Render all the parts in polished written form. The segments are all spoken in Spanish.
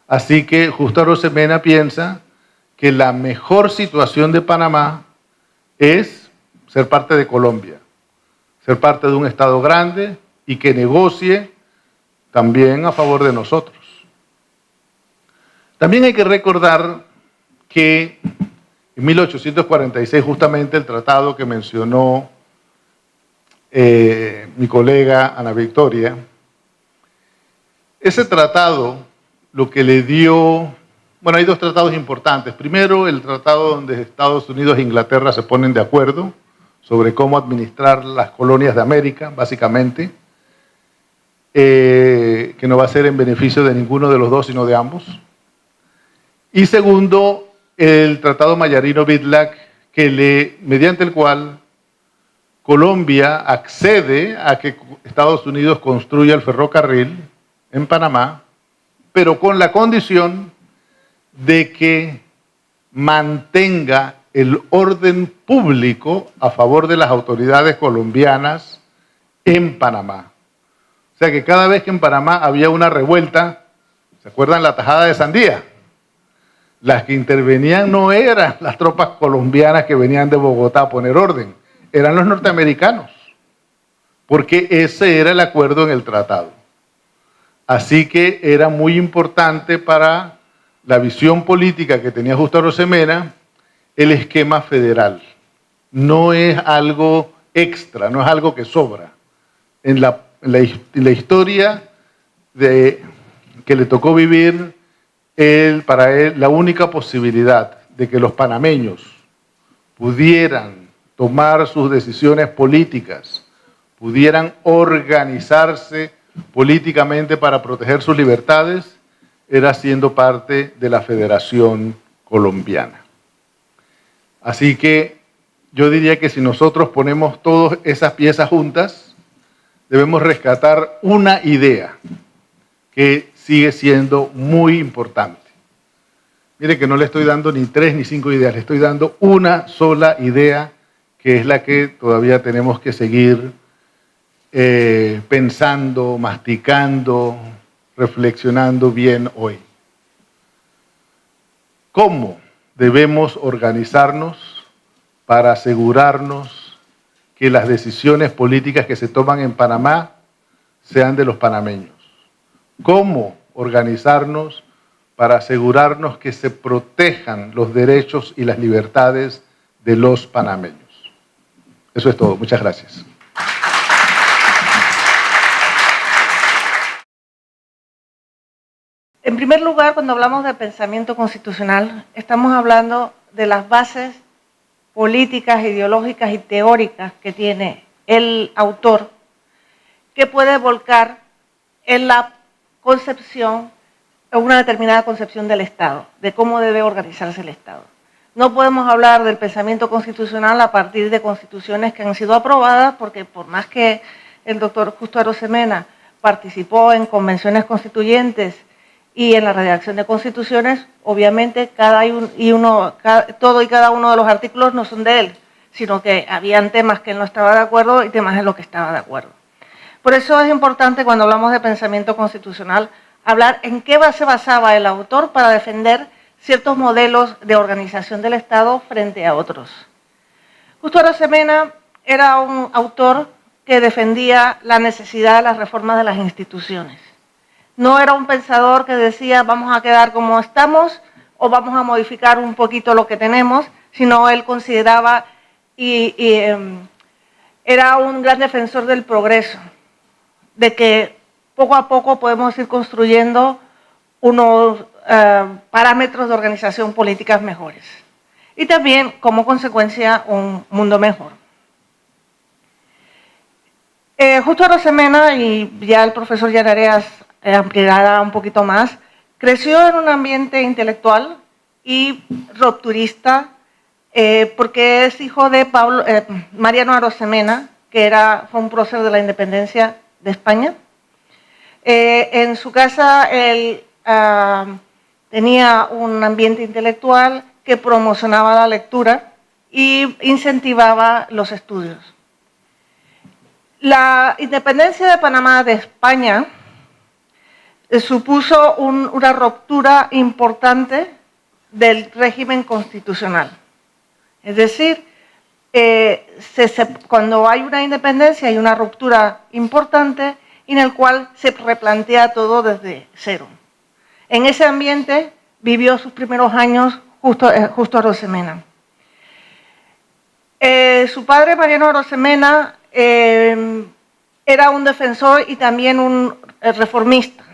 Así que Justo Arosemena piensa que la mejor situación de Panamá es ser parte de Colombia, ser parte de un Estado grande y que negocie también a favor de nosotros. También hay que recordar que en 1846, justamente el tratado que mencionó mi colega Ana Victoria, ese tratado lo que le dio, bueno, hay dos tratados importantes. Primero, el tratado donde Estados Unidos e Inglaterra se ponen de acuerdo sobre cómo administrar las colonias de América, básicamente, que no va a ser en beneficio de ninguno de los dos, sino de ambos. Y segundo, el Tratado Mayarino-Bitlack, mediante el cual Colombia accede a que Estados Unidos construya el ferrocarril en Panamá, pero con la condición de que mantenga el orden público a favor de las autoridades colombianas en Panamá. O sea que cada vez que en Panamá había una revuelta, ¿se acuerdan la tajada de Sandía? Las que intervenían no eran las tropas colombianas que venían de Bogotá a poner orden, eran los norteamericanos, porque ese era el acuerdo en el tratado. Así que era muy importante para la visión política que tenía Justo Arosemena el esquema federal. No es algo extra, no es algo que sobra. En la historia que le tocó vivir, para él la única posibilidad de que los panameños pudieran tomar sus decisiones políticas, pudieran organizarse políticamente para proteger sus libertades, era siendo parte de la Federación Colombiana. Así que yo diría que si nosotros ponemos todas esas piezas juntas, debemos rescatar una idea que sigue siendo muy importante. Mire que no le estoy dando ni 3 ni 5 ideas, le estoy dando una sola idea que es la que todavía tenemos que seguir pensando, masticando, reflexionando bien hoy. ¿Cómo debemos organizarnos para asegurarnos que las decisiones políticas que se toman en Panamá sean de los panameños? ¿Cómo organizarnos para asegurarnos que se protejan los derechos y las libertades de los panameños? Eso es todo. Muchas gracias. En primer lugar, cuando hablamos de pensamiento constitucional, estamos hablando de las bases políticas, ideológicas y teóricas que tiene el autor, que puede volcar en la concepción, en una determinada concepción del Estado, de cómo debe organizarse el Estado. No podemos hablar del pensamiento constitucional a partir de constituciones que han sido aprobadas, porque por más que el doctor Justo Arosemena participó en convenciones constituyentes y en la redacción de constituciones, obviamente todo y cada uno de los artículos no son de él, sino que habían temas que él no estaba de acuerdo y temas en los que estaba de acuerdo. Por eso es importante, cuando hablamos de pensamiento constitucional, hablar en qué se basaba el autor para defender ciertos modelos de organización del Estado frente a otros. Justo Arosemena era un autor que defendía la necesidad de las reformas de las instituciones. No era un pensador que decía vamos a quedar como estamos o vamos a modificar un poquito lo que tenemos, sino él consideraba era un gran defensor del progreso, de que poco a poco podemos ir construyendo unos parámetros de organización políticas mejores y también como consecuencia un mundo mejor. Justo Arosemena, y ya el profesor Llanareas ampliará un poquito más, creció en un ambiente intelectual y rupturista porque es hijo de Mariano Arosemena, que fue un prócer de la independencia de España. En su casa él tenía un ambiente intelectual que promocionaba la lectura y incentivaba los estudios. La independencia de Panamá de España supuso una ruptura importante del régimen constitucional. Es decir, cuando hay una independencia hay una ruptura importante en el cual se replantea todo desde cero. En ese ambiente vivió sus primeros años Justo Arosemena. Su padre, Mariano Arosemena, era un defensor y también un reformista.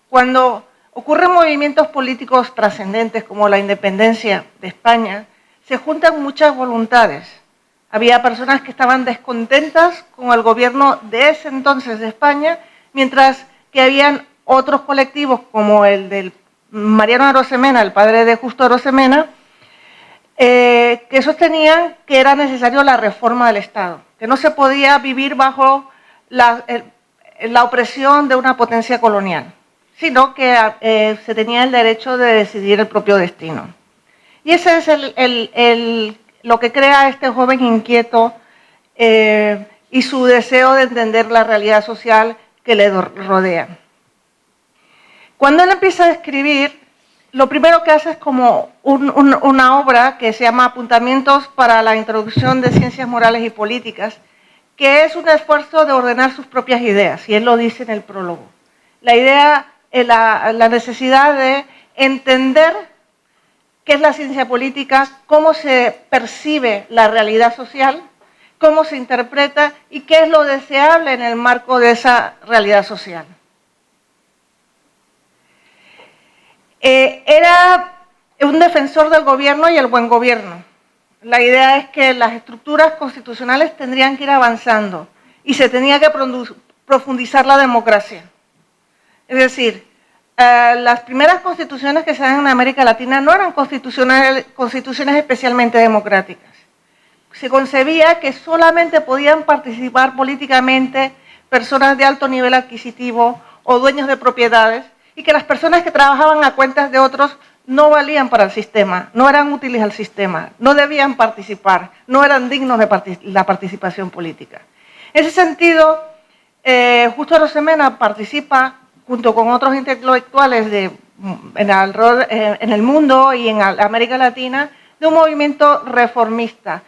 Cuando ocurren movimientos políticos trascendentes como la independencia de España, se juntan muchas voluntades. Había personas que estaban descontentas con el gobierno de ese entonces de España, mientras que habían otros colectivos como el del Mariano Arosemena, el padre de Justo Arosemena, que sostenían que era necesario la reforma del Estado, que no se podía vivir bajo la opresión de una potencia colonial, sino que se tenía el derecho de decidir el propio destino. Y ese es lo que crea a este joven inquieto y su deseo de entender la realidad social que le rodea. Cuando él empieza a escribir, lo primero que hace es como una obra que se llama Apuntamientos para la Introducción de Ciencias Morales y Políticas, que es un esfuerzo de ordenar sus propias ideas, y él lo dice en el prólogo. La idea, la necesidad de entender qué es la ciencia política, cómo se percibe la realidad social, cómo se interpreta y qué es lo deseable en el marco de esa realidad social. Era un defensor del gobierno y el buen gobierno. La idea es que las estructuras constitucionales tendrían que ir avanzando y se tenía que profundizar la democracia. Es decir, las primeras constituciones que se dan en América Latina no eran constituciones especialmente democráticas. Se concebía que solamente podían participar políticamente personas de alto nivel adquisitivo o dueños de propiedades, y que las personas que trabajaban a cuentas de otros no valían para el sistema, no eran útiles al sistema, no debían participar, no eran dignos de la participación política. En ese sentido, Justo Arosemena participa, junto con otros intelectuales en el mundo y en América Latina, de un movimiento reformista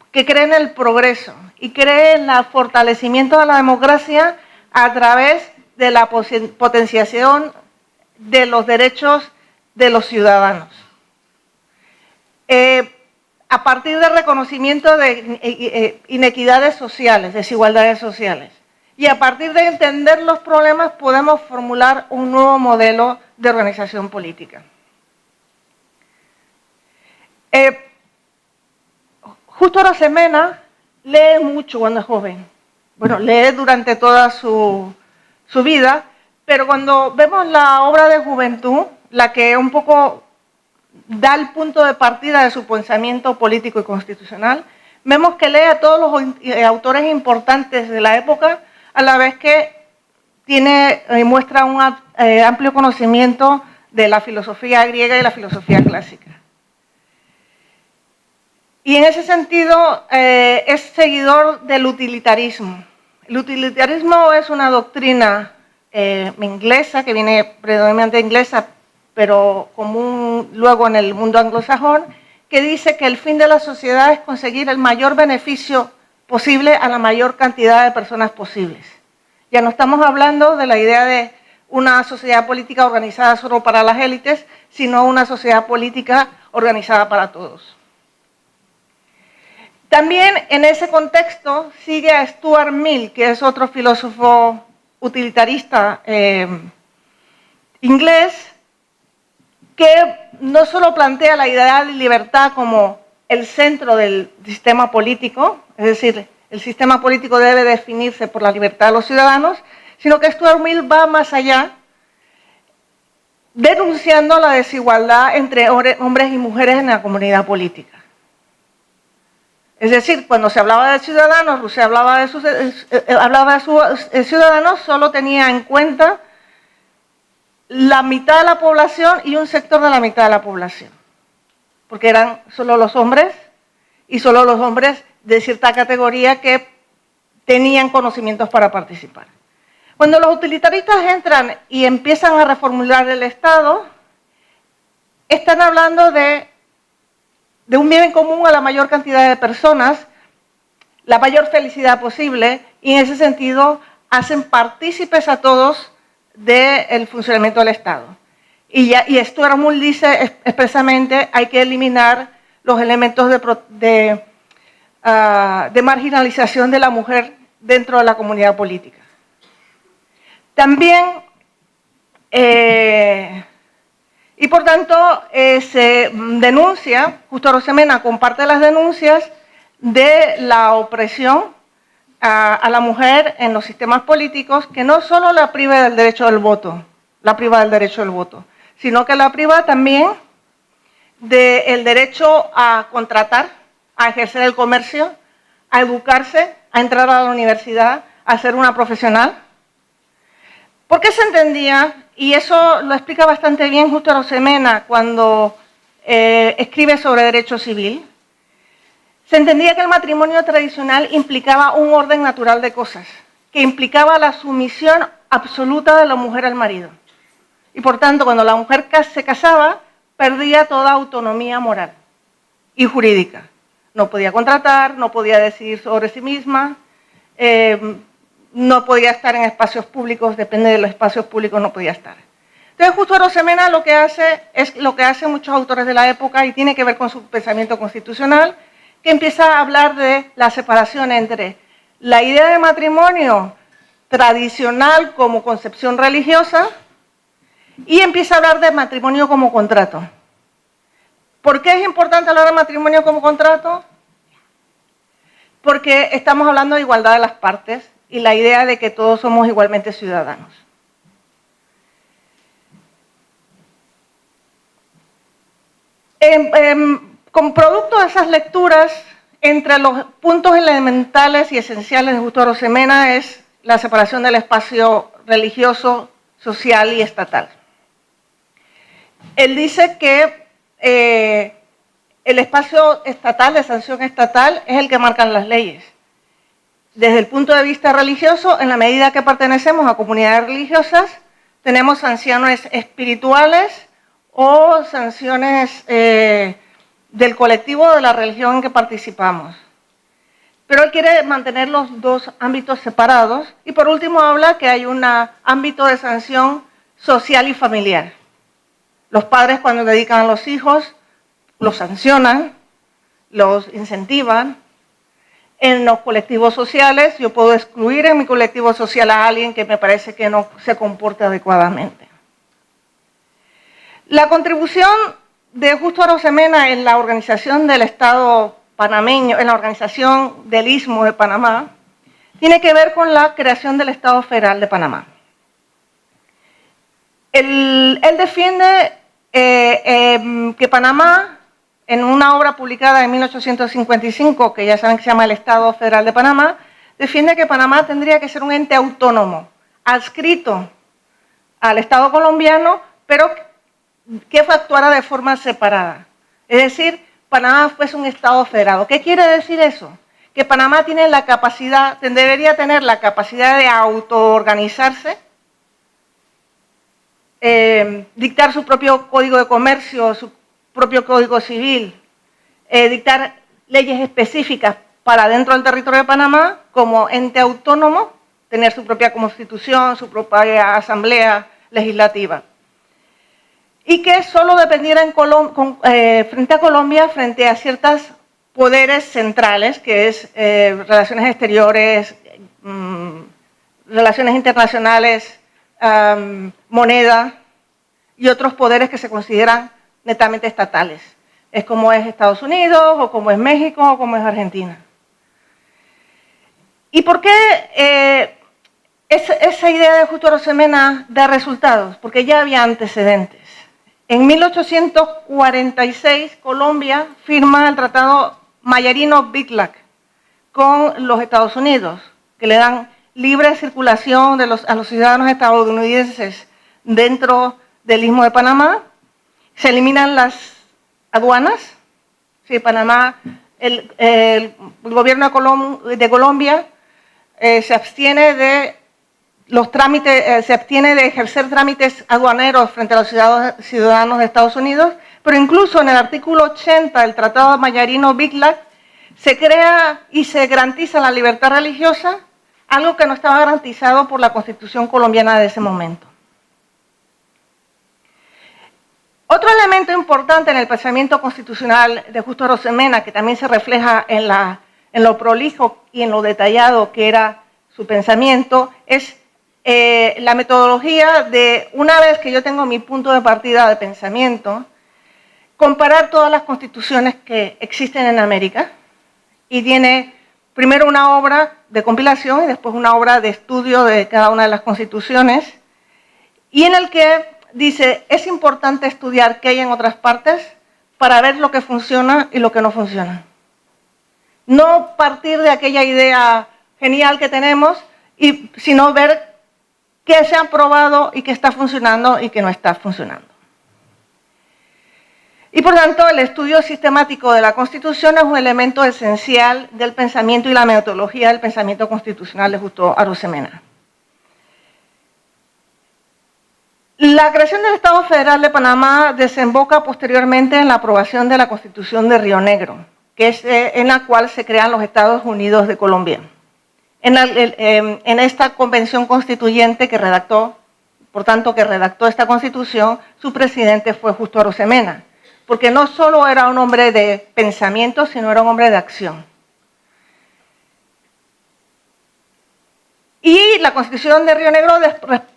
que cree en el progreso y cree en el fortalecimiento de la democracia a través de la potenciación de los derechos de los ciudadanos. A partir del reconocimiento de inequidades sociales, desigualdades sociales. Y a partir de entender los problemas podemos formular un nuevo modelo de organización política. Justo Arosemena lee mucho cuando es joven. Bueno, lee durante toda su vida, pero cuando vemos la obra de juventud, la que un poco da el punto de partida de su pensamiento político y constitucional, vemos que lee a todos los autores importantes de la época, a la vez que muestra un amplio conocimiento de la filosofía griega y la filosofía clásica. Y en ese sentido es seguidor del utilitarismo. El utilitarismo es una doctrina inglesa, que viene predominantemente inglesa, pero común luego en el mundo anglosajón, que dice que el fin de la sociedad es conseguir el mayor beneficio posible a la mayor cantidad de personas posibles. Ya no estamos hablando de la idea de una sociedad política organizada solo para las élites, sino una sociedad política organizada para todos. También en ese contexto sigue a Stuart Mill, que es otro filósofo utilitarista inglés, que no solo plantea la idea de libertad como el centro del sistema político, es decir, el sistema político debe definirse por la libertad de los ciudadanos, sino que Stuart Mill va más allá, denunciando la desigualdad entre hombres y mujeres en la comunidad política. Es decir, cuando se hablaba de ciudadanos, se hablaba de sus ciudadanos, solo tenía en cuenta la mitad de la población y un sector de la mitad de la población, porque eran solo los hombres y solo los hombres de cierta categoría que tenían conocimientos para participar. Cuando los utilitaristas entran y empiezan a reformular el Estado, están hablando de un bien en común a la mayor cantidad de personas, la mayor felicidad posible, y en ese sentido hacen partícipes a todos del funcionamiento del Estado. Y Stuart Mill dice expresamente hay que eliminar los elementos de marginalización de la mujer dentro de la comunidad política. También, y por tanto, se denuncia, Justo Arosemena comparte las denuncias de la opresión a la mujer en los sistemas políticos, que no solo la priva del derecho del voto, sino que la priva también del derecho a contratar, a ejercer el comercio, a educarse, a entrar a la universidad, a ser una profesional. ¿Por qué se entendía? Y eso lo explica bastante bien Justo Arosemena cuando escribe sobre derecho civil. Se entendía que el matrimonio tradicional implicaba un orden natural de cosas, que implicaba la sumisión absoluta de la mujer al marido. Y por tanto, cuando la mujer se casaba, perdía toda autonomía moral y jurídica. No podía contratar, no podía decidir sobre sí misma, no podía estar en espacios públicos, depende de los espacios públicos, no podía estar. Entonces, Justo Arosemena lo que hace es lo que hacen muchos autores de la época y tiene que ver con su pensamiento constitucional, que empieza a hablar de la separación entre la idea de matrimonio tradicional como concepción religiosa y empieza a hablar de matrimonio como contrato. ¿Por qué es importante hablar de matrimonio como contrato? Porque estamos hablando de igualdad de las partes y la idea de que todos somos igualmente ciudadanos. Como producto de esas lecturas, entre los puntos elementales y esenciales de Justo Arosemena es la separación del espacio religioso, social y estatal. Él dice que el espacio estatal, de sanción estatal, es el que marcan las leyes. Desde el punto de vista religioso, en la medida que pertenecemos a comunidades religiosas, tenemos sanciones espirituales o sanciones del colectivo de la religión en que participamos. Pero él quiere mantener los dos ámbitos separados y por último habla que hay un ámbito de sanción social y familiar. Los padres cuando dedican a los hijos los sancionan, los incentivan. En los colectivos sociales yo puedo excluir en mi colectivo social a alguien que me parece que no se comporta adecuadamente. La contribución de Justo Arosemena en la organización del Estado panameño, en la organización del Istmo de Panamá, tiene que ver con la creación del Estado Federal de Panamá. Él defiende que Panamá, en una obra publicada en 1855, que ya saben que se llama el Estado Federal de Panamá, defiende que Panamá tendría que ser un ente autónomo, adscrito al Estado colombiano, pero que actuara de forma separada. Es decir, Panamá fuese un Estado federado. ¿Qué quiere decir eso? Que Panamá tiene la capacidad, debería tener la capacidad de autoorganizarse, dictar su propio código de comercio, su propio código civil, dictar leyes específicas para dentro del territorio de Panamá como ente autónomo, tener su propia constitución, su propia asamblea legislativa. Y que solo dependiera frente a Colombia, frente a ciertos poderes centrales, que es relaciones exteriores, relaciones internacionales, moneda y otros poderes que se consideran netamente estatales. Es como es Estados Unidos, o como es México, o como es Argentina. ¿Y por qué esa idea de Justo Arosemena da resultados? Porque ya había antecedentes. En 1846, Colombia firma el Tratado Mayarino-Bitlack con los Estados Unidos, que le dan libre circulación a los ciudadanos estadounidenses dentro del Istmo de Panamá. Se eliminan las aduanas. Sí, Panamá, el gobierno de Colombia se abstiene de los trámites, se abstiene de ejercer trámites aduaneros frente a los ciudadanos de Estados Unidos, pero incluso en el artículo 80 del Tratado Mayarino-Bitlak se crea y se garantiza la libertad religiosa, algo que no estaba garantizado por la Constitución colombiana de ese momento. Otro elemento importante en el pensamiento constitucional de Justo Arosemena, que también se refleja en lo prolijo y en lo detallado que era su pensamiento, es la metodología de, una vez que yo tengo mi punto de partida de pensamiento, comparar todas las constituciones que existen en América, y tiene primero una obra de compilación y después una obra de estudio de cada una de las constituciones, y en el que dice, es importante estudiar qué hay en otras partes para ver lo que funciona y lo que no funciona. No partir de aquella idea genial que tenemos, sino ver qué se ha probado y qué está funcionando y qué no está funcionando. Y por tanto, el estudio sistemático de la Constitución es un elemento esencial del pensamiento y la metodología del pensamiento constitucional de Justo Arosemena. La creación del Estado Federal de Panamá desemboca posteriormente en la aprobación de la Constitución de Río Negro, que es en la cual se crean los Estados Unidos de Colombia. En esta convención constituyente que redactó, por tanto, que redactó esta constitución, su presidente fue Justo Arosemena, porque no solo era un hombre de pensamiento, sino era un hombre de acción. Y la Constitución de Río Negro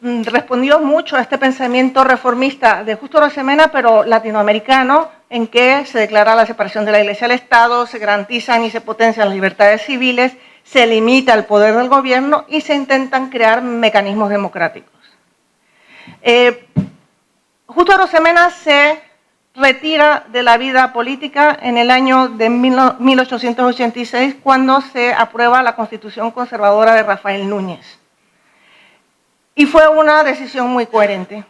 respondió mucho a este pensamiento reformista de Justo Arosemena, pero latinoamericano, en que se declara la separación de la Iglesia del Estado, se garantizan y se potencian las libertades civiles, se limita el poder del gobierno y se intentan crear mecanismos democráticos. Justo Arosemena se retira de la vida política en el año de 1886, cuando se aprueba la Constitución conservadora de Rafael Núñez. Y fue una decisión muy coherente,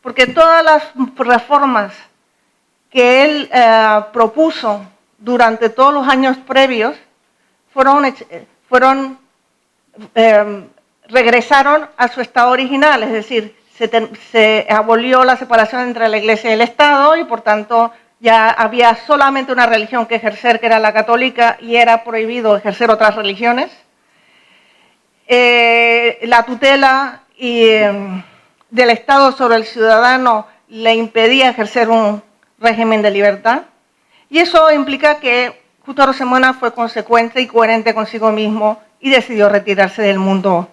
porque todas las reformas que él propuso durante todos los años previos regresaron a su estado original, es decir, se abolió la separación entre la Iglesia y el Estado y por tanto ya había solamente una religión que ejercer, que era la católica, y era prohibido ejercer otras religiones. La tutela del Estado sobre el ciudadano le impedía ejercer un régimen de libertad, y eso implica que Justo Arosemena fue consecuente y coherente consigo mismo y decidió retirarse del mundo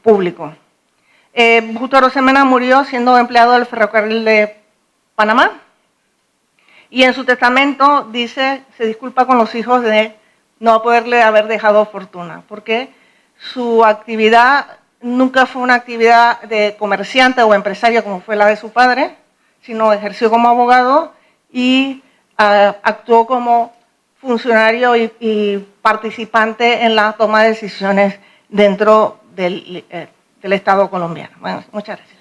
público. Justo Arosemena murió siendo empleado del ferrocarril de Panamá, y en su testamento dice, se disculpa con los hijos de no poderle haber dejado fortuna, porque su actividad nunca fue una actividad de comerciante o empresario como fue la de su padre, sino ejerció como abogado y actuó como funcionario y participante en la toma de decisiones dentro del Estado colombiano. Bueno, muchas gracias.